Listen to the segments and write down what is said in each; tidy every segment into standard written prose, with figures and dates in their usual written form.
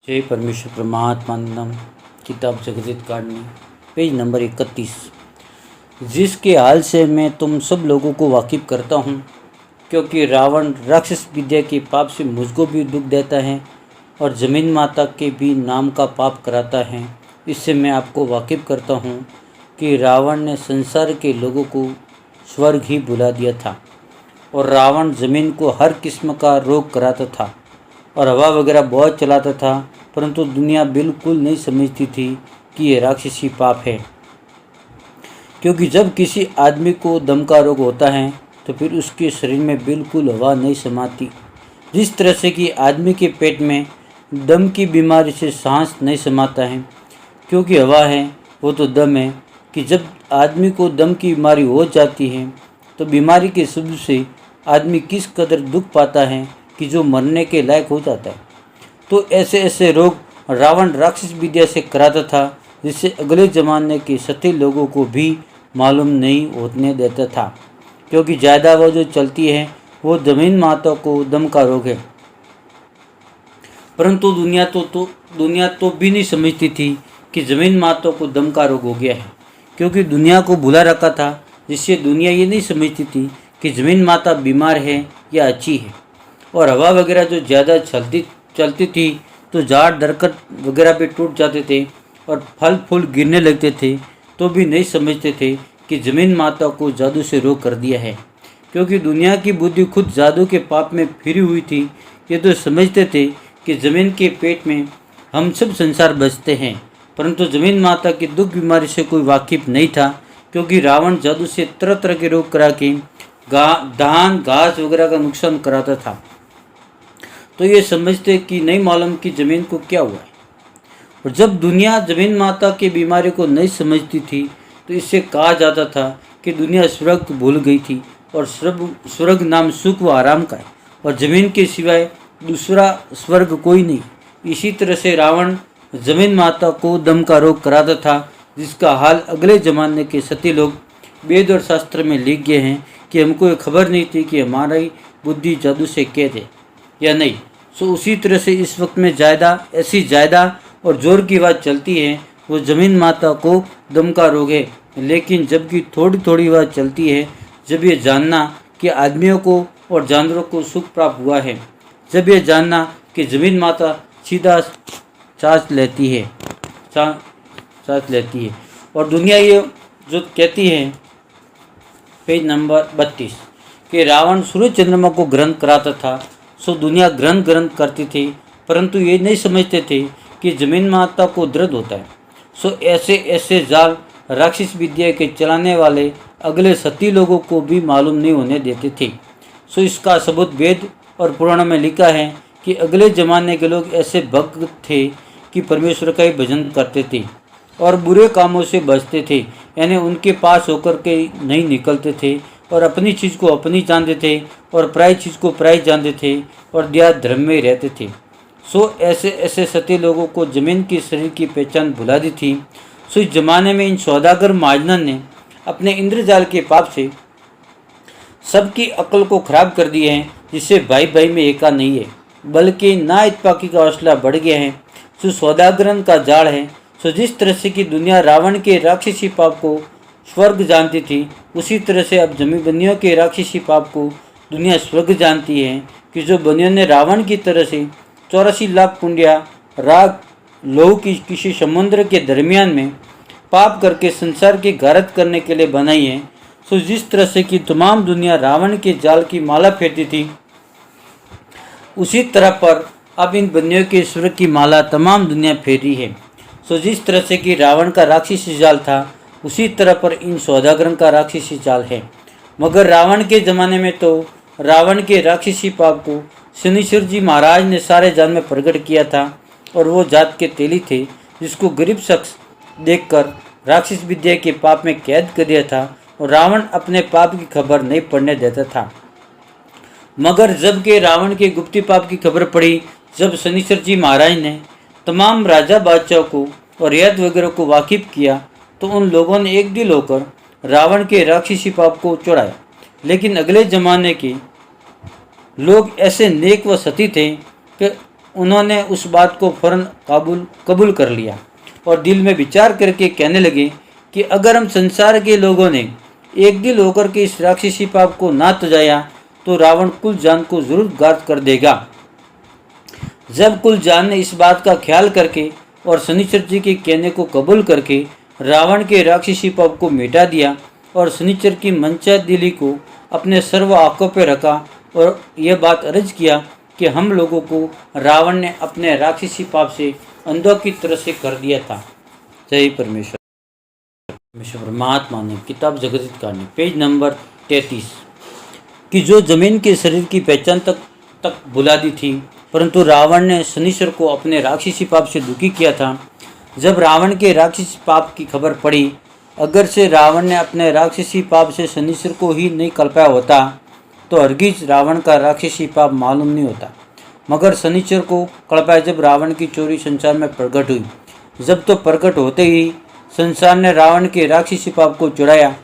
जय परमेश्वर परमात्मानंदम। किताब जगदित कांड, पेज नंबर 31। जिसके हाल से मैं तुम सब लोगों को वाकिफ करता हूँ, क्योंकि रावण राक्षस विद्या के पाप से मुझको भी दुख देता है और जमीन माता के भी नाम का पाप कराता है। इससे मैं आपको वाकिफ करता हूँ कि रावण ने संसार के लोगों को स्वर्ग ही बुला दिया था और रावण ज़मीन को हर किस्म का रोग कराता था और हवा वगैरह बहुत चलाता था, परंतु दुनिया बिल्कुल नहीं समझती थी कि ये राक्षसी पाप है। क्योंकि जब किसी आदमी को दम का रोग होता है तो फिर उसके शरीर में बिल्कुल हवा नहीं समाती। जिस तरह से कि आदमी के पेट में दम की बीमारी से सांस नहीं समाता है, क्योंकि हवा है वो तो दम है, कि जब आदमी को दम की बीमारी हो जाती है तो बीमारी के शुभ से आदमी किस कदर दुख पाता है कि जो मरने के लायक हो जाता है। तो ऐसे ऐसे रोग रावण राक्षस विद्या से कराता था, जिससे अगले ज़माने के सती लोगों को भी मालूम नहीं होने देता था, क्योंकि ज़्यादा वो जो चलती है वो जमीन माता को दम का रोग है। परंतु दुनिया तो भी नहीं समझती थी कि जमीन माता को दम का रोग हो गया है, क्योंकि दुनिया को भुला रखा था, जिससे दुनिया ये नहीं समझती थी कि जमीन माता बीमार है या अच्छी है। और हवा वगैरह जो ज़्यादा चलती थी तो झाड़ दरख्त वगैरह भी टूट जाते थे और फल फूल गिरने लगते थे, तो भी नहीं समझते थे कि ज़मीन माता को जादू से रोक कर दिया है, क्योंकि दुनिया की बुद्धि खुद जादू के पाप में फिरी हुई थी। ये तो समझते थे कि ज़मीन के पेट में हम सब संसार बसते हैं, परंतु ज़मीन माता की दुख बीमारी से कोई वाकिफ नहीं था, क्योंकि रावण जादू से तरह तरह के रोग करा के धान घास वगैरह का नुकसान कराता था। तो ये समझते कि नहीं मालूम कि ज़मीन को क्या हुआ है। और जब दुनिया ज़मीन माता की बीमारी को नहीं समझती थी तो इससे कहा जाता था कि दुनिया स्वर्ग भूल गई थी और स्वर्ग नाम सुख व आराम का है और ज़मीन के सिवाय दूसरा स्वर्ग कोई नहीं। इसी तरह से रावण ज़मीन माता को दम का रोग कराता था, जिसका हाल अगले ज़माने के सती लोग वेद और शास्त्र में लिख गए हैं कि हमको ये खबर नहीं थी कि हमारी बुद्धि जादू से कैद है या नहीं। सो उसी तरह से इस वक्त में ऐसी ज़्यादा और ज़ोर की आवाज़ चलती है वो ज़मीन माता को दम का रोग है। लेकिन जबकि थोड़ी थोड़ी आवाज़ चलती है, जब ये जानना कि आदमियों को और जानवरों को सुख प्राप्त हुआ है, जब ये जानना कि ज़मीन माता सीधा सांस लेती है और दुनिया ये जो कहती है, पेज नंबर 32, कि रावण सूर्य चंद्रमा को ग्रहण कराता था, सो दुनिया ग्रहण करती थी, परंतु ये नहीं समझते थे कि ज़मीन माता को दर्द होता है। सो ऐसे ऐसे जाल राक्षस विद्या के चलाने वाले अगले सती लोगों को भी मालूम नहीं होने देते थे। सो इसका सबूत वेद और पुराण में लिखा है कि अगले ज़माने के लोग ऐसे भक्त थे कि परमेश्वर का ही भजन करते थे और बुरे कामों से बचते थे, यानी उनके पास होकर के नहीं निकलते थे और अपनी चीज़ को अपनी जानते थे और पराई चीज़ को पराई जानते थे और दया धर्म में रहते थे। सो ऐसे ऐसे सती लोगों को ज़मीन की शरीर की पहचान भुला दी थी। सो इस जमाने में इन सौदागर महाजनों ने अपने इंद्रजाल के पाप से सबकी अक्ल को खराब कर दिया है, जिससे भाई भाई में एका नहीं है, बल्कि ना इत्पाकी का हौसला बढ़ गया है। सो सौदागरन का जाल है। सो जिस तरह से कि दुनिया रावण के राक्षसी पाप को स्वर्ग जानती थी, उसी तरह से अब जमी बनियों के राक्षसी पाप को दुनिया स्वर्ग जानती है, कि जो बनियों ने रावण की तरह से 84 लाख पुंडिया राग लोह की किसी समुद्र के दरमियान में पाप करके संसार की गारत करने के लिए बनाई है। सो जिस तरह से कि तमाम दुनिया रावण के जाल की माला फेरती थी, उसी तरह पर अब इन बनियों के स्वर्ग की माला तमाम दुनिया फेरी है। सो जिस तरह से कि रावण का राक्षसी जाल था, उसी तरह पर इन सौदागरों का राक्षसी जाल है। मगर रावण के ज़माने में तो रावण के राक्षसी पाप को शनिश्वर जी महाराज ने सारे जाल में प्रकट किया था, और वो जात के तेली थे जिसको गरीब शख्स देखकर राक्षस विद्या के पाप में कैद कर दिया था और रावण अपने पाप की खबर नहीं पड़ने देता था। मगर जब के रावण के गुप्ती पाप की खबर पड़ी, जब शनिश्वर जी महाराज ने तमाम राजा बादशाह को और यद वगैरह को वाकिफ किया, तो उन लोगों ने एक दिल होकर रावण के राक्षसी पाप को चढ़ाया। लेकिन अगले ज़माने के लोग ऐसे नेक व सती थे कि उन्होंने उस बात को फौरन कबूल कर लिया और दिल में विचार करके कहने लगे कि अगर हम संसार के लोगों ने एक दिल होकर के इस राक्षसी पाप को ना तजाया तो रावण कुलजान को जरूर गार्द कर देगा। जब कुलजान ने इस बात का ख्याल करके और शनिचर जी के कहने को कबूल करके रावण के राक्षसी पाप को मिटा दिया और शनिचर की मंचा दिली को अपने सर्व आंखों पर रखा और यह बात अर्ज किया कि हम लोगों को रावण ने अपने राक्षसी पाप से अंधों की तरह से कर दिया था। जय परमेश्वर। परमात्मा ने किताब जगत कांड पेज नंबर 33 कि जो जमीन के शरीर की पहचान तक भुला दी थी, परंतु रावण ने शनिश्वर को अपने राक्षसी पाप से दुखी किया था। जब रावण के राक्षसी पाप की खबर पड़ी, अगर से रावण ने अपने राक्षसी पाप से शनिश्वर को ही नहीं कल्पाया होता तो हरगिज रावण का राक्षसी पाप मालूम नहीं होता, मगर शनिश्वर को कल्पाया जब रावण की चोरी संसार में प्रकट हुई। जब तो प्रकट होते ही संसार ने रावण के राक्षसी पाप को चुराया।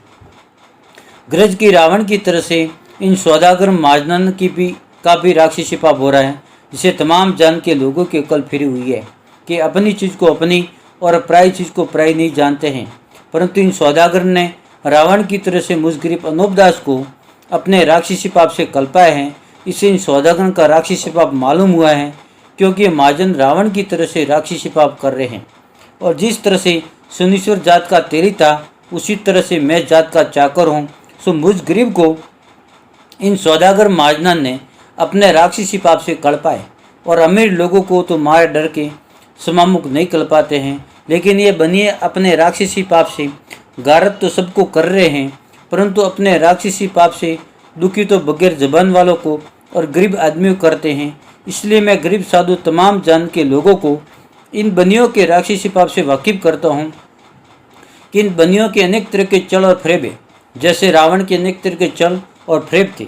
ग्रज की रावण की तरह से इन सौदागर माजनन का भी राक्षसी पाप हो रहा है, जिसे तमाम जान के लोगों की अकल फिरी हुई है कि अपनी चीज़ को अपनी और पराई चीज़ को पराई नहीं जानते हैं। परंतु इन सौदागर ने रावण की तरह से मुझ गरीब अनूपदास को अपने राक्षसी पाप से कल्पाया है। इससे इन सौदागर का राक्षसी पाप मालूम हुआ है, क्योंकि महाजन रावण की तरह से राक्षसी पाप कर रहे हैं। और जिस तरह से सुनीश्वर जात का तेरी था, उसी तरह से मैं जात का चाकर हूँ। सो मुझ गरीब को इन सौदागर महाजन ने अपने राक्षसी पाप से कल्पाए, और अमीर लोगों को तो मारे डर के समामुख नहीं कल्पाते हैं। लेकिन ये बनिए अपने राक्षसी पाप से गारत तो सबको कर रहे हैं, परंतु अपने राक्षसी पाप से दुखी तो बगैर जबान वालों को और गरीब आदमियों करते हैं। इसलिए मैं गरीब साधु तमाम जान के लोगों को इन बनियों के राक्षसी पाप से वाकिफ करता हूँ कि इन बनियों के अनेक तरह के चल और फ्रेब है। जैसे रावण के अनेक तरह के चल और फ्रेब थे,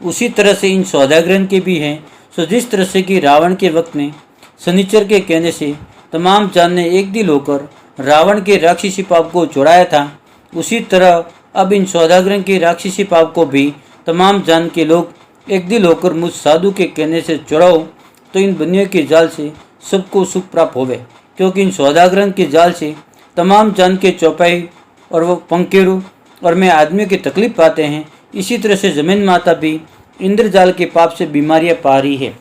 उसी तरह से इन सौदागरन के भी हैं। सो जिस तरह से कि रावण के वक्त में शनिचर के कहने से तमाम जान ने एक दिल होकर रावण के राक्षसी पाप को छुड़ाया था, उसी तरह अब इन सौदागरन के राक्षसी पाप को भी तमाम जान के लोग एक दिल होकर मुझ साधु के कहने से छुड़ाओ, तो इन बनियों के जाल से सबको सुख प्राप्त होवे। क्योंकि इन सौदागरन के जाल से तमाम जान के चौपाई और वो पंकेरू और मैं आदमियों की तकलीफ पाते हैं। इसी तरह से जमीन माता भी इंद्रजाल के पाप से बीमारियां पा रही है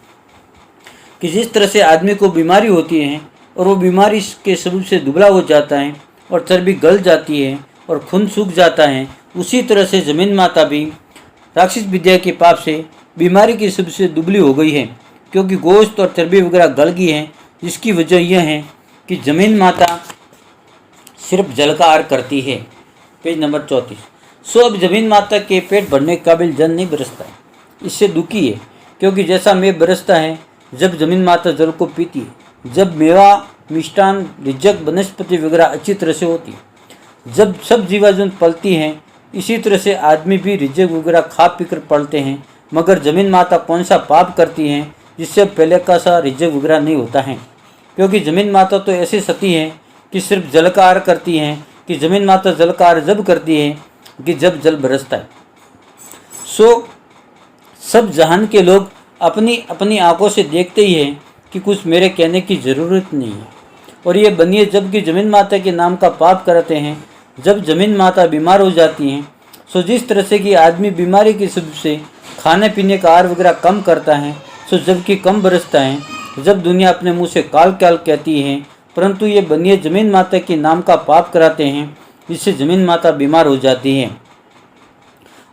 कि जिस तरह से आदमी को बीमारी होती है और वो बीमारी के सबब से दुबला हो जाता है और चर्बी गल जाती है और खून सूख जाता है, उसी तरह से जमीन माता भी राक्षस विद्या के पाप से बीमारी की सबब से दुबली हो गई है, क्योंकि गोश्त और चर्बी वगैरह गल गई है। जिसकी वजह यह है कि जमीन माता सिर्फ जल का आहार करती है। Page number 34। सो अब जमीन माता के पेट भरने के काबिल जल नहीं बरसता है, इससे दुखी है। क्योंकि जैसा मेघ बरसता है जब जमीन माता जल को पीती है, जब मेवा मिष्टान रिजक वनस्पति वगैरह अच्छी तरह से होती है, जब सब जीवाजंतु पलती हैं, इसी तरह से आदमी भी रिजक वगैरह खा पी कर पलते हैं। मगर जमीन माता कौन सा पाप करती हैं जिससे पहले का सा रिजक वगैरह नहीं होता है। क्योंकि जमीन माता तो ऐसी सती है कि सिर्फ जल का आहार करती हैं, कि जमीन माता जल का आहार जब करती है कि जब जल बरसता है। सो सब जहान के लोग अपनी अपनी आंखों से देखते ही हैं कि कुछ मेरे कहने की ज़रूरत नहीं है। और ये बनिए जबकि जमीन माता के नाम का पाप करते हैं, जब जमीन माता बीमार हो जाती हैं। सो जिस तरह से कि आदमी बीमारी की सबब से खाने पीने का आहार वगैरह कम करता है, सो जबकि कम बरसता है, जब दुनिया अपने मुँह से काल काल कहती है, परंतु ये बनिए जमीन माता के नाम का पाप कराते हैं, जिससे जमीन माता बीमार हो जाती है।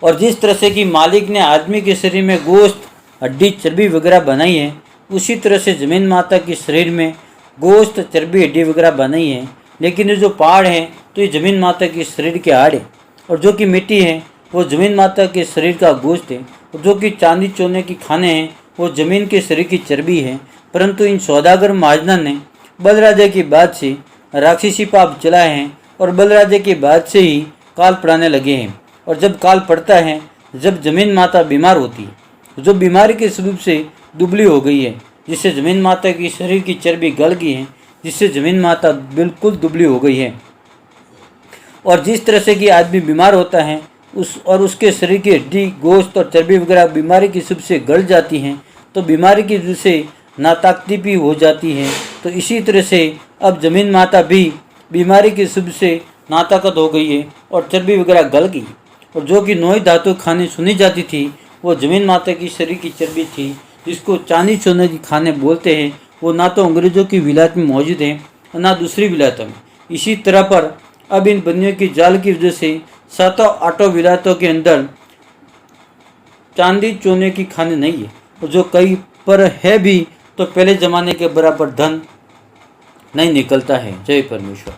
और जिस तरह से कि मालिक ने आदमी के शरीर में गोश्त हड्डी चर्बी वगैरह बनाई है, उसी तरह से जमीन माता के शरीर में गोश्त चर्बी हड्डी वगैरह बनाई है। लेकिन ये जो पहाड़ हैं तो ये जमीन माता के शरीर के हाड़ है, और जो कि मिट्टी है वो जमीन माता के शरीर का गोश्त है, और जो कि चांदी चोने की खाने हैं वो जमीन के शरीर की चर्बी है। परंतु इन सौदागर महाजनों ने बलराजा की बात से राक्षसी पाप चलाए हैं, और बलराजा की बात से ही काल पड़ाने लगे हैं। और जब काल पड़ता है, जब जमीन माता बीमार होती है, जो बीमारी के सबब से दुबली हो गई है, जिससे जमीन माता की शरीर की चर्बी गल गई है, जिससे जमीन माता बिल्कुल दुबली हो गई है। और जिस तरह से कि आदमी बीमार होता है उसके शरीर की हड्डी गोश्त और चर्बी वगैरह बीमारी की सबब से गल जाती हैं, तो बीमारी की वजह से नाताकती भी हो जाती है। तो इसी तरह से अब जमीन माता भी बीमारी के शुभ से नाताकत हो गई है और चर्बी वगैरह गल गई। और जो कि नोई धातु खाने सुनी जाती थी वो जमीन माता की शरीर की चर्बी थी, जिसको चांदी सोने की खाने बोलते हैं। वो ना तो अंग्रेजों की विलायत में मौजूद है और ना दूसरी विलायतों में। इसी तरह पर अब इन बंदियों की जाल की वजह से 7-8 विलायतों के अंदर चांदी चोने की खाने नहीं है, और जो कई पर है भी तो पहले ज़माने के बराबर धन नहीं निकलता है। जय परमेश्वर।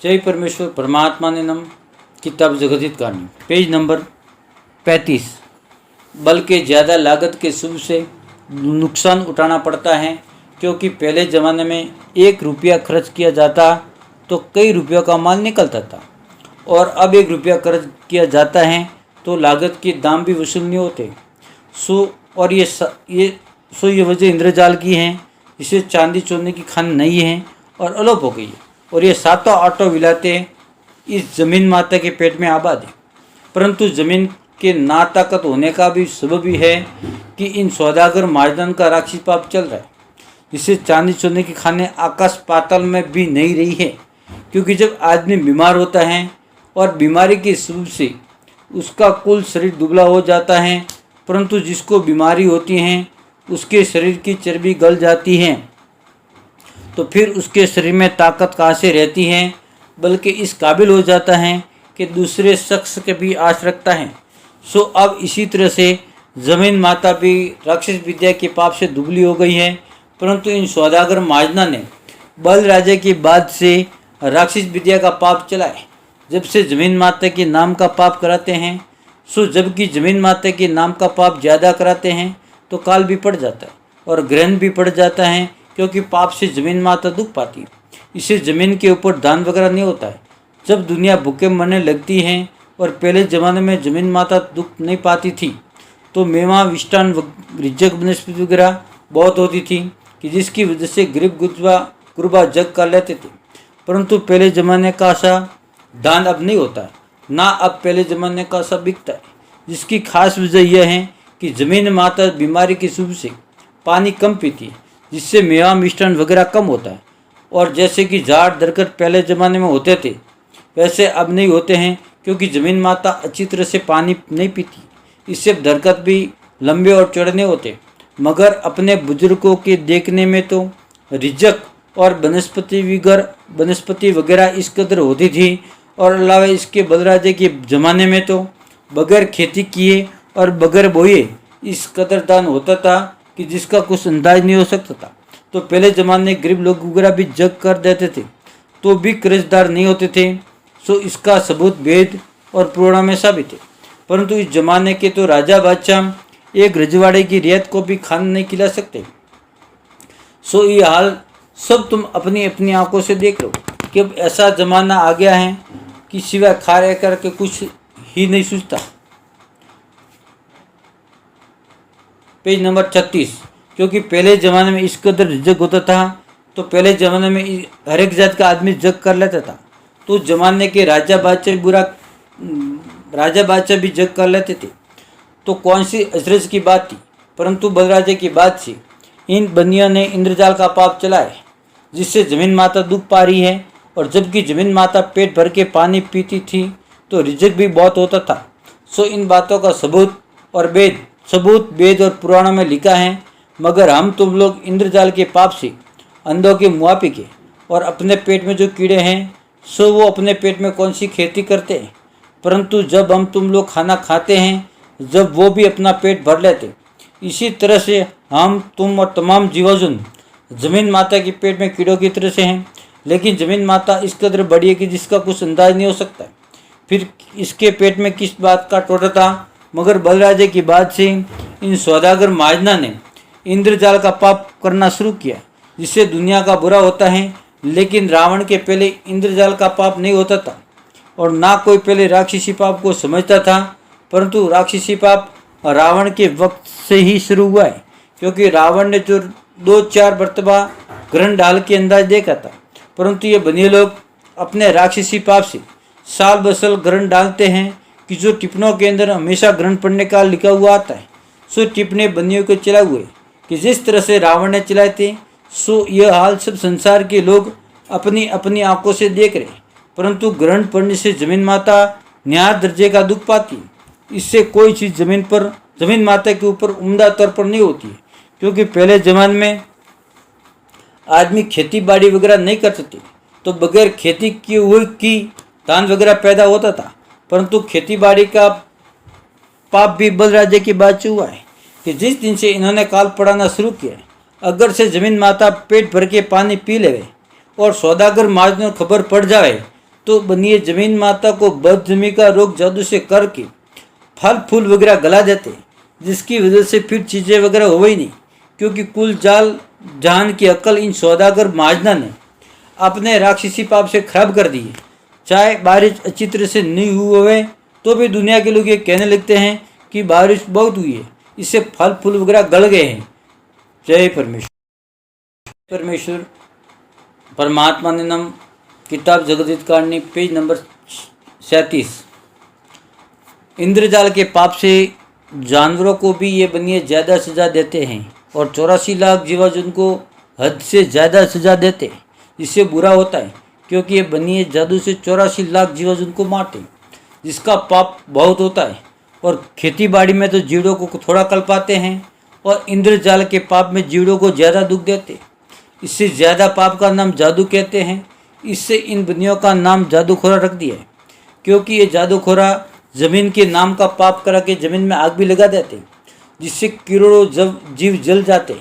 जय परमेश्वर। परमात्मा ने नम। किताब जगदित कहानी पेज नंबर 35। बल्कि ज़्यादा लागत के शुभ से नुकसान उठाना पड़ता है, क्योंकि पहले ज़माने में 1 रुपया खर्च किया जाता तो कई रुपयों का माल निकलता था, और अब 1 रुपया खर्च किया जाता है तो लागत के दाम भी वसूल नहीं होते। और ये वजह इंद्रजाल की है, जिसे चांदी चोने की खान नहीं है और अलोप हो गई है। और ये 7-8 विलायतें इस जमीन माता के पेट में आबाद है। परंतु जमीन के ना ताकत होने का भी सबब भी है कि इन सौदागर महाजन का राक्षसी पाप चल रहा है, जिससे चांदी चोने की खाने आकाश पाताल में भी नहीं रही है। क्योंकि जब आदमी बीमार होता है और बीमारी के सबब से उसका कुल शरीर दुबला हो जाता है, परंतु जिसको बीमारी होती है उसके शरीर की चर्बी गल जाती है, तो फिर उसके शरीर में ताकत कहाँ से रहती है, बल्कि इस काबिल हो जाता है कि दूसरे शख्स के भी आश रखता है। अब इसी तरह से जमीन माता भी राक्षस विद्या के पाप से दुबली हो गई है। परंतु इन सौदागर महाजना ने बल राजा के बाद से राक्षस विद्या का पाप चलाए। जब से जमीन माता के नाम का पाप कराते हैं, जबकि जमीन माता के नाम का पाप ज़्यादा कराते हैं तो काल भी पड़ जाता है और ग्रहण भी पड़ जाता है, क्योंकि पाप से जमीन माता दुख पाती है। इससे ज़मीन के ऊपर दान वगैरह नहीं होता है। जब दुनिया भूखे मरने लगती है और पहले ज़माने में जमीन माता दुख नहीं पाती थी, तो मेवा विष्टान रिजक बनस्पति वगैरह बहुत होती थी, कि जिसकी वजह से गरीब गुरबा जग कर लेते थे। परंतु पहले ज़माने का सा दान अब नहीं होता है, ना अब पहले ज़माने का सा बिकता है। जिसकी खास वजह यह है कि जमीन माता बीमारी की शुभ से पानी कम पीती है, जिससे मेवा मिष्टान वगैरह कम होता है। और जैसे कि झाड़ दरख्त पहले ज़माने में होते थे, वैसे अब नहीं होते हैं, क्योंकि ज़मीन माता अच्छी तरह से पानी नहीं पीती। इससे दरख्त भी लंबे और चौड़े नहीं होते। मगर अपने बुजुर्गों के देखने में तो रिजक और वनस्पति वगैरह इस कदर होती थी, और अलावा इसके बलराजे के ज़माने में तो बगैर खेती किए और बगैर बोए इस कदर दान होता था कि जिसका कुछ अंदाज नहीं हो सकता था। तो पहले ज़माने गरीब लोग वगैरह भी जग कर देते थे तो भी कर्जदार नहीं होते थे। इसका सबूत वेद और पुराण में साबित है। परंतु इस जमाने के तो राजा बादशाह एक रजवाड़े की रियायत को भी खाना नहीं खिला सकते। ये हाल सब तुम अपनी अपनी आंखों से देख लो कि अब ऐसा ज़माना आ गया है कि सिवाय खा रह करके कुछ ही नहीं सूझता। Page number 36। क्योंकि पहले ज़माने में इस कदर जग होता था, तो पहले ज़माने में हर एक जात का आदमी जग कर लेता था। तो ज़माने के राजा बादशाह भी जग कर लेते थे। तो कौन सी अचरज की बात थी। परंतु बलराजे की बात से इन बंदियों ने इंद्रजाल का पाप चलाए, जिससे जमीन माता दुख पा रही है। और जबकि जमीन माता पेट भर के पानी पीती थी तो रिजक भी बहुत होता था। इन बातों का सबूत वेद और पुराणों में लिखा है। मगर हम तुम लोग इंद्रजाल के पाप से अंधों के मुआफिक है, और अपने पेट में जो कीड़े हैं वो अपने पेट में कौन सी खेती करते हैं। परंतु जब हम तुम लोग खाना खाते हैं, जब वो भी अपना पेट भर लेते। इसी तरह से हम तुम और तमाम जीवजन जमीन माता के पेट में कीड़ों की तरह से हैं। लेकिन जमीन माता इस कदर बड़ी है कि जिसका कुछ अंदाज नहीं हो सकता। फिर इसके पेट में किस बात का टोटा था। मगर बलराजे की बात से इन सौदागर महाजना ने इंद्रजाल का पाप करना शुरू किया, जिससे दुनिया का बुरा होता है। लेकिन रावण के पहले इंद्रजाल का पाप नहीं होता था, और ना कोई पहले राक्षसी पाप को समझता था। परंतु राक्षसी पाप रावण के वक्त से ही शुरू हुआ है, क्योंकि रावण ने जो 2-4 मरतबा ग्रहण डाल के अंदाज देखा था। परंतु ये बनिए लोग अपने राक्षसी पाप से साल बसल ग्रहण डालते हैं, कि जो टिप्पणों के अंदर हमेशा ग्रहण पड़ने का लिखा हुआ आता है। टिप्पणे बनियों के चला हुए कि जिस तरह से रावण ने चलाए थे, सो यह हाल सब संसार के लोग अपनी अपनी आंखों से देख रहे, परंतु ग्रहण पड़ने से जमीन माता न्याय दर्जे का दुख पाती। इससे कोई चीज़ जमीन माता के ऊपर उम्दा तौर पर नहीं होती है, क्योंकि पहले जमाने में आदमी खेती बाड़ी वगैरह नहीं करते थे, तो बगैर खेती किए हुए की धान वगैरह पैदा होता था। परंतु खेती बाड़ी का पाप भी बलराजे की बात से हुआ है कि जिस दिन से इन्होंने काल पढ़ाना शुरू किया, अगर से जमीन माता पेट भर के पानी पी ले और सौदागर महाजनों खबर पड़ जाए, तो बनिए जमीन माता को बदजमी का रोग जादू से करके फल फूल वगैरह गला देते, जिसकी वजह से फिर चीज़ें वगैरह हो ही नहीं, क्योंकि कुल जाल जहान की अकल इन सौदागर महाजना ने अपने राक्षसी पाप से खराब कर दी है। चाहे बारिश अच्छी तरह से नहीं हुई हुए तो भी दुनिया के लोग ये कहने लगते हैं कि बारिश बहुत हुई है, इससे फल फूल वगैरह गल गए हैं। जय परमेश्वर। परमात्मा ने नाम किताब जगदीत कारणी पेज नंबर 37। इंद्रजाल के पाप से जानवरों को भी ये बनिए ज़्यादा सजा देते हैं और 84 लाख जीवा को हद से ज़्यादा सजा देते, जिससे बुरा होता है, क्योंकि ये बनिए जादू से 84 लाख जीवा को मारते, जिसका पाप बहुत होता है। और खेती बाड़ी में तो जीवों को थोड़ा कल पाते हैं, और इंद्रजाल के पाप में जीवों को ज़्यादा दुख देते। इससे ज़्यादा पाप का नाम जादू कहते हैं। इससे इन बनियों का नाम जादूखोरा रख दिया है, क्योंकि ये जादूखोरा ज़मीन के नाम का पाप करा के ज़मीन में आग भी लगा देते, जिससे करोड़ों जीव जल जाते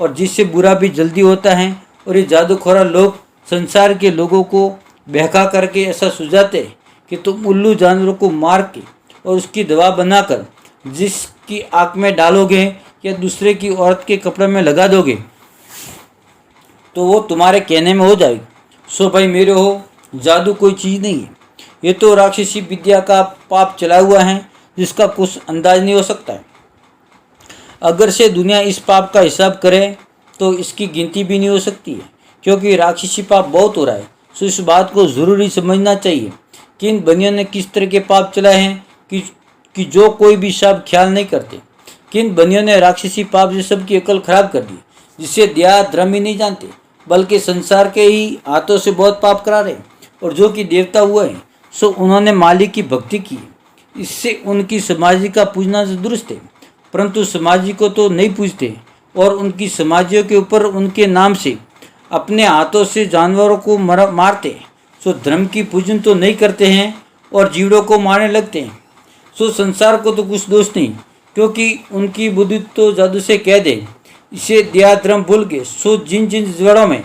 और जिससे बुरा भी जल्दी होता है। और ये जादूखोरा लोग संसार के लोगों को बहका करके ऐसा सुझाते कि तुम उल्लू जानवरों को मार के और उसकी दवा बनाकर जिसकी आँख में डालोगे या दूसरे की औरत के कपड़े में लगा दोगे तो वो तुम्हारे कहने में हो जाएगी। सो भाई मेरे हो, जादू कोई चीज़ नहीं है, ये तो राक्षसी विद्या का पाप चला हुआ है, जिसका कुछ अंदाज नहीं हो सकता है। अगर से दुनिया इस पाप का हिसाब करे तो इसकी गिनती भी नहीं हो सकती है, क्योंकि राक्षसी पाप बहुत हो रहा है। सो इस बात को ज़रूरी समझना चाहिए कि इन बनियों ने किस तरह के पाप चलाए हैं कि जो कोई भी शब्द ख्याल नहीं करते। कि इन बनियों ने राक्षसी पाप से सबकी अकल खराब कर दी, जिससे दया धर्म ही नहीं जानते, बल्कि संसार के ही हाथों से बहुत पाप करा रहे। और जो कि देवता हुए हैं, सो उन्होंने मालिक की भक्ति की, इससे उनकी समाधि का पूजना तो दुरुस्त है, परंतु समाधि को तो नहीं पूजते और उनकी समाधियों के ऊपर उनके नाम से अपने हाथों से जानवरों को मारते। सो धर्म की पूजन तो नहीं करते हैं और जीवों को मारने लगते हैं। सो संसार को तो कुछ दोष नहीं, क्योंकि उनकी बुद्धि तो जादू से कह दे, इसे दया धर्म भूल के। सो जिन जिन जड़ों में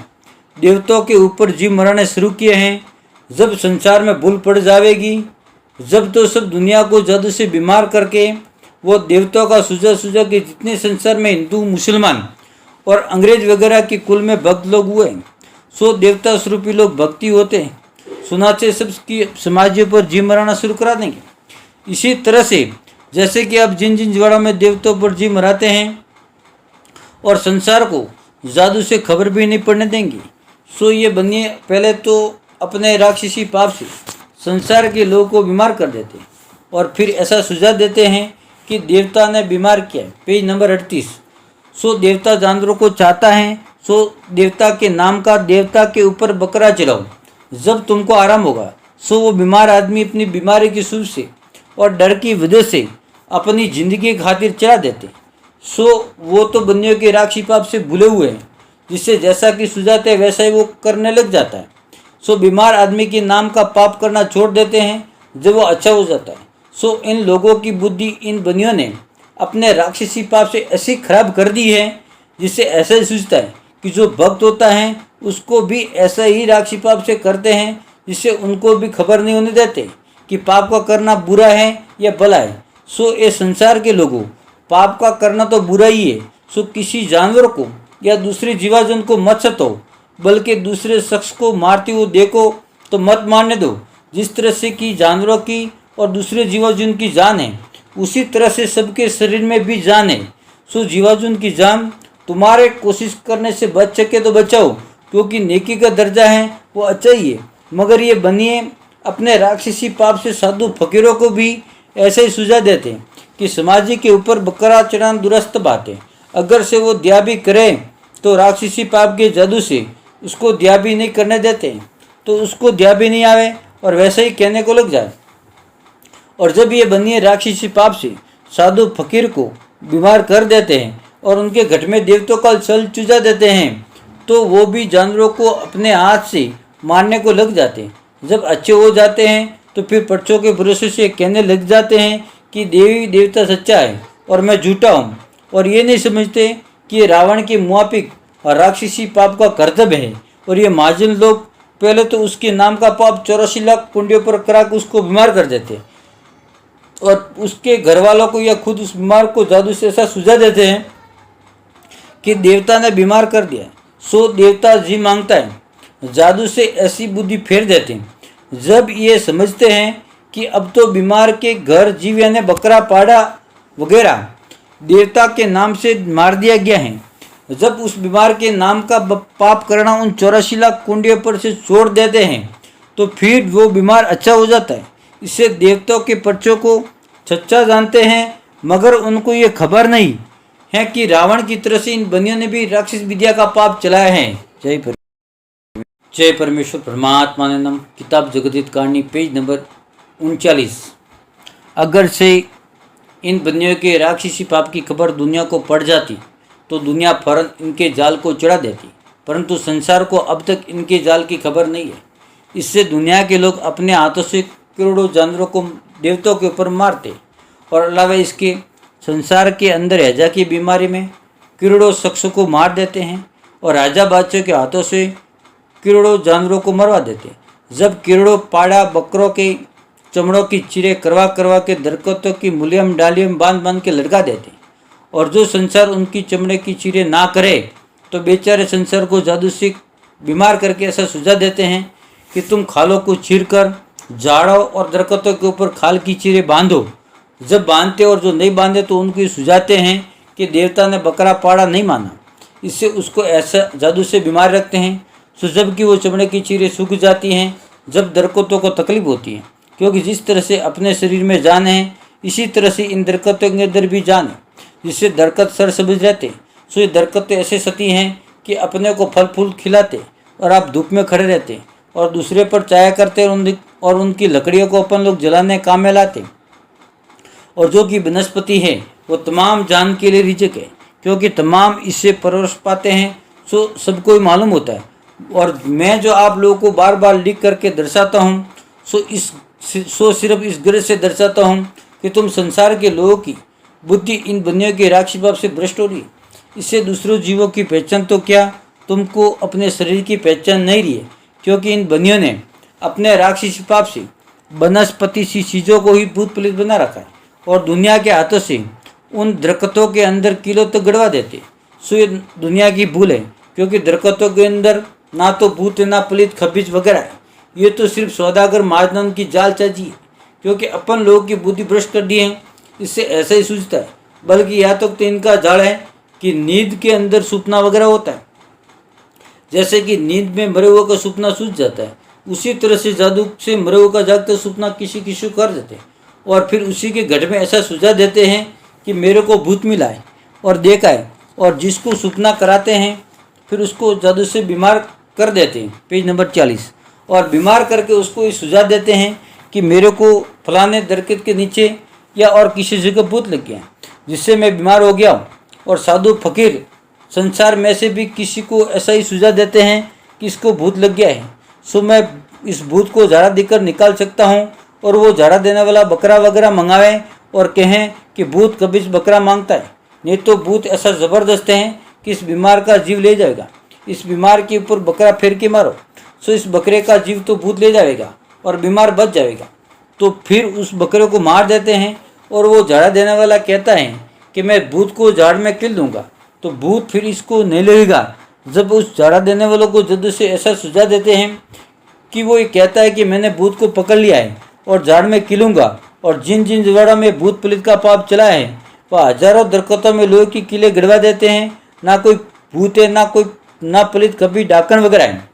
देवताओं के ऊपर जीव मराने शुरू किए हैं, जब संसार में भूल पड़ जाएगी, जब तो सब दुनिया को जादू से बीमार करके वो देवताओं का सुझा के जितने संसार में हिंदू मुसलमान और अंग्रेज वगैरह के कुल में भक्त लोग हुए, सो देवता स्वरूपी लोग भक्ति होते सुनाचे सबकी समाजियों पर जीव मराना शुरू करा देंगे। इसी तरह से जैसे कि अब जिन जिन ज्वाड़ों में देवताओं पर जीव मराते हैं और संसार को जादू से खबर भी नहीं पड़ने देंगे, सो ये बनिए पहले तो अपने राक्षसी पाप से संसार के लोगों को बीमार कर देते और फिर ऐसा सुझाव देते हैं कि देवता ने बीमार किया है। Page number 38। सो देवता जानवरों को चाहता है, सो देवता के नाम का देवता के ऊपर बकरा चलाओ, जब तुमको आराम होगा। सो वो बीमार आदमी अपनी बीमारी की सूझ से और डर की वजह से अपनी जिंदगी की खातिर चला देते। सो वो तो बनियों के राक्षसी पाप से भूले हुए हैं, जिससे जैसा कि सुझाते वैसा ही वो करने लग जाता है। सो बीमार आदमी के नाम का पाप करना छोड़ देते हैं जब वो अच्छा हो जाता है। सो इन लोगों की बुद्धि इन बनियों ने अपने राक्षसी पाप से ऐसी खराब कर दी है, जिससे ऐसा ही सोचता है कि जो भक्त होता है उसको भी ऐसा ही राक्षसी पाप से करते हैं, जिससे उनको भी खबर नहीं होने देते कि पाप का करना बुरा है या भला है। सो ये संसार के लोगों, पाप का करना तो बुरा ही है, सो किसी जानवर को या दूसरे जीवाजन को मत सतो, बल्कि दूसरे शख्स को मारते हुए देखो तो मत मारने दो। जिस तरह से कि जानवरों की और दूसरे जीवाजन की जान है, उसी तरह से सबके शरीर में भी जान है। सो जीवाजन की जान तुम्हारे कोशिश करने से बच सके तो बचाओ, क्योंकि नेकी का दर्जा है वो अच्छा ही है। मगर ये बनिए अपने राक्षसी पाप से साधु फकीरों को भी ऐसे ही सुझा देते हैं कि समाजी के ऊपर बकरा चढ़ाना दुरुस्त बात है। अगर से वो दया भी करे तो राक्षसी पाप के जादू से उसको दया भी नहीं करने देते, तो उसको दया भी नहीं आवे और वैसे ही कहने को लग जाए। और जब ये बनिए राक्षसी पाप से साधु फकीर को बीमार कर देते हैं और उनके घट में देवतों का जल चूजा देते हैं, तो वो भी जानवरों को अपने हाथ से मारने को लग जाते हैं। जब अच्छे हो जाते हैं तो फिर पर्चों के भरोसे से कहने लग जाते हैं कि देवी देवता सच्चा है और मैं झूठा हूँ, और ये नहीं समझते कि ये रावण के मुआफिक और राक्षसी पाप का कर्तव्य है। और ये महाजन लोग पहले तो उसके नाम का पाप 84 लाख कुंडियों पर करा के उसको बीमार कर देते, और उसके घर वालों को या खुद उस बीमार को जादू से ऐसा सुझा देते हैं कि देवता ने बीमार कर दिया, सो देवता जी मांगता है। जादू से ऐसी बुद्धि फेर देते हैं। जब ये समझते हैं कि अब तो बीमार के घर जीव यानी बकरा पाड़ा वगैरह देवता के नाम से मार दिया गया है, जब उस बीमार के नाम का पाप करना उन 84 लाख कुंडियों पर से छोड़ देते हैं, तो फिर वो बीमार अच्छा हो जाता है। इससे देवताओं के पर्चों को सच्चा जानते हैं, मगर उनको ये खबर नहीं है कि रावण की तरह से इन बनियों ने भी राक्षस विद्या का पाप चलाया है। जय परमेश्वर परमात्मा ने नम। किताब जगदीत कहानी पेज नंबर 39। अगर से इन बनियों के राक्षसी पाप की खबर दुनिया को पड़ जाती तो दुनिया फौरन इनके जाल को चढ़ा देती, परंतु संसार को अब तक इनके जाल की खबर नहीं है। इससे दुनिया के लोग अपने हाथों से करोड़ों जानवरों को देवताओं के ऊपर मारते, और अलावा इसके संसार के अंदर हैजा की बीमारी में करोड़ों शख्सों को मार देते हैं और राजा बादशाह के हाथों से करोड़ों जानवरों को मरवा देते। जब करोड़ों पाड़ा बकरों के चमड़ों की चिरे करवा करवा के दरख्तों की मूलियम डालियम बांध बांध के लटका देते, और जो संसार उनकी चमड़े की चिरे ना करे तो बेचारे संसार को जादू से बीमार करके ऐसा सुझा देते हैं कि तुम खालों को चीर कर झाड़ो और दरख्तों के ऊपर खाल की चिरे बांधो। जब बांधते और जो नहीं बांधे तो उनको सुझाते हैं कि देवता ने बकरा पाड़ा नहीं माना, इससे उसको ऐसा जादू से बीमार रखते हैं। सो जबकि वो चमड़े की चीरें सूख जाती हैं जब दरख्तों को तकलीफ होती है, क्योंकि जिस तरह से अपने शरीर में जान है इसी तरह से इन दरख्तों के अंदर भी जान है, जिससे दरख्त सर सबज रहते। सो ये दरख्त ऐसे सती हैं कि अपने को फल फूल खिलाते और आप धूप में खड़े रहते और दूसरे पर चाया करते और उनकी लकड़ियों को अपन लोग जलाने काम में लाते। और जो कि वनस्पति है वो तमाम जान के लिए रिजक है, क्योंकि तमाम इससे परवरिश पाते हैं। सो सबको ही मालूम होता है। और मैं जो आप लोगों को बार बार लिख करके दर्शाता हूँ सो सिर्फ इस गरज से दर्शाता हूँ कि तुम संसार के लोगों की बुद्धि इन बनियों के राक्षसी पाप से भ्रष्ट हो रही है। इससे दूसरों जीवों की पहचान तो क्या, तुमको अपने शरीर की पहचान नहीं रही है, क्योंकि इन बनियों ने अपने राक्षसी पाप से वनस्पति सी चीज़ों को ही भूत प्रेत बना रखा है, और दुनिया के हाथों से उन दरख्तों के अंदर किलो तो गड़वा देते। सो ये दुनिया की भूल है, क्योंकि दरख्तों के अंदर ना तो भूत है ना प्रेत खबीज वगैरह है। ये तो सिर्फ सौदागर महाजन की जाल चाची है, क्योंकि अपन लोगों की बुद्धि भ्रष्ट कर दी है। इससे ऐसा ही सूझता है, बल्कि या तो इनका जाल है कि नींद के अंदर सपना वगैरह होता है, जैसे कि नींद में मरे हुए का सपना सूझ जाता है, उसी तरह से जादू से मरे हुए का जागता सपना किसी किसी कर देते हैं, और फिर उसी के घट में ऐसा सुझा देते हैं कि मेरे को भूत मिला है और देखा है, और जिसको सपना कराते हैं फिर उसको जादू से बीमार कर देते हैं। Page number 40। और बीमार करके उसको ये सुझा देते हैं कि मेरे को फलाने दरख्त के नीचे या और किसी जगह भूत लग गया, जिससे मैं बीमार हो गया हूँ। और साधु फकीर संसार में से भी किसी को ऐसा ही सुझा देते हैं कि इसको भूत लग गया है, सो मैं इस भूत को झाड़ा देकर निकाल सकता हूँ, और वो झाड़ा देने वाला बकरा वगैरह मंगावें और कहें कि भूत कभी बकरा मांगता है, नहीं तो भूत ऐसा ज़बरदस्त है कि इस बीमार का जीव ले जाएगा। इस बीमार के ऊपर बकरा फेर के मारो, सो इस बकरे का जीव तो भूत ले जाएगा और बीमार बच जाएगा। तो फिर उस बकरे को मार देते हैं, और वो झाड़ा देने वाला कहता है कि मैं भूत को झाड़ में किल दूंगा, तो भूत फिर इसको नहीं लेगा। जब उस झाड़ा देने वालों को जद्दू से ऐसा सुझा देते हैं कि वो ये कहता है कि मैंने भूत को पकड़ लिया है और झाड़ में किलूँगा, और जिन जिन जवाड़ा में भूत प्रेत का पाप चला है वह हजारों दरख्तों में लोहे की किले गड़वा देते हैं। ना कोई भूत है ना प्रेत कभी डाकन वगैरह है,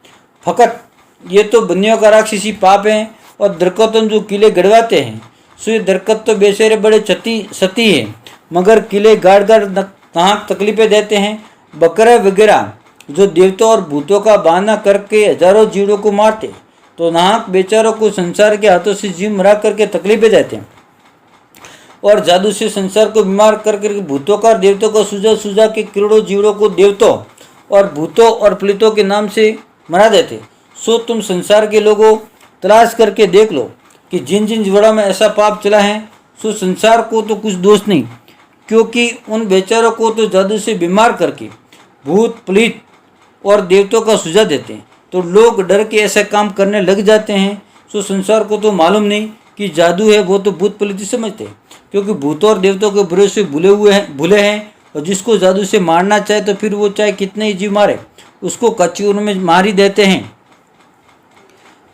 फकत ये तो बनियों का राक्षसी पाप है। और दरख्तों जो किले गड़वाते हैं, सो ये दरख्त तो बेचारे बड़े सती है, मगर किले गाड़ गाड़ तहाँ तकलीफें देते हैं। बकरे वगैरह जो देवताओं और भूतों का बहाना करके हजारों जीवों को मारते, तो नाहक बेचारों को संसार के हाथों से जीव मरा करके तकलीफें देते हैं। और जादू से संसार को बीमार करके भूतों का और देवताओं को सुझा सुझा के करोड़ों जीवों को देवताओं और भूतों और प्रेतों के नाम से मरा देते। सो तुम संसार के लोगों तलाश करके देख लो कि जिन जिन जीवों में ऐसा पाप चला है, सो संसार को तो कुछ दोष नहीं, क्योंकि उन बेचारों को तो जादू से बीमार करके भूत प्रेत और देवताओं का सुझा देते हैं, तो लोग डर के ऐसा काम करने लग जाते हैं। सो संसार को तो मालूम नहीं कि जादू है, वो तो भूत प्रेत ही समझते हैं, क्योंकि भूतों और देवताओं के भरोसे भूले हैं। और जिसको जादू से मारना चाहे तो फिर वो चाहे कितने ही जीव मारे, उसको कच्ची उम्र में मार ही देते हैं।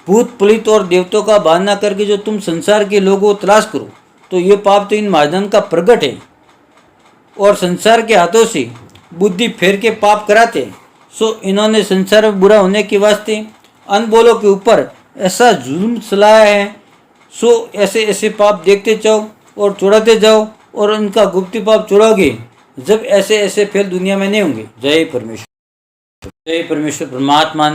भूत प्रेत और देवताओं का बहाना करके जो तुम संसार के लोगों तलाश करो, तो ये पाप तो इन महाजन का प्रगट है और संसार के हाथों से बुद्धि फेर के पाप कराते हैं। सो इन्होंने संसार में बुरा होने के वास्ते अनबोलों के ऊपर ऐसा जुल्म चलाया है। सो ऐसे ऐसे पाप देखते जाओ और छोड़ाते जाओ, और उनका गुप्त पाप छोड़ोगे जब ऐसे ऐसे फेल दुनिया में नहीं होंगे। जय परमेश्वर, जय परमेश्वर। परमात्मा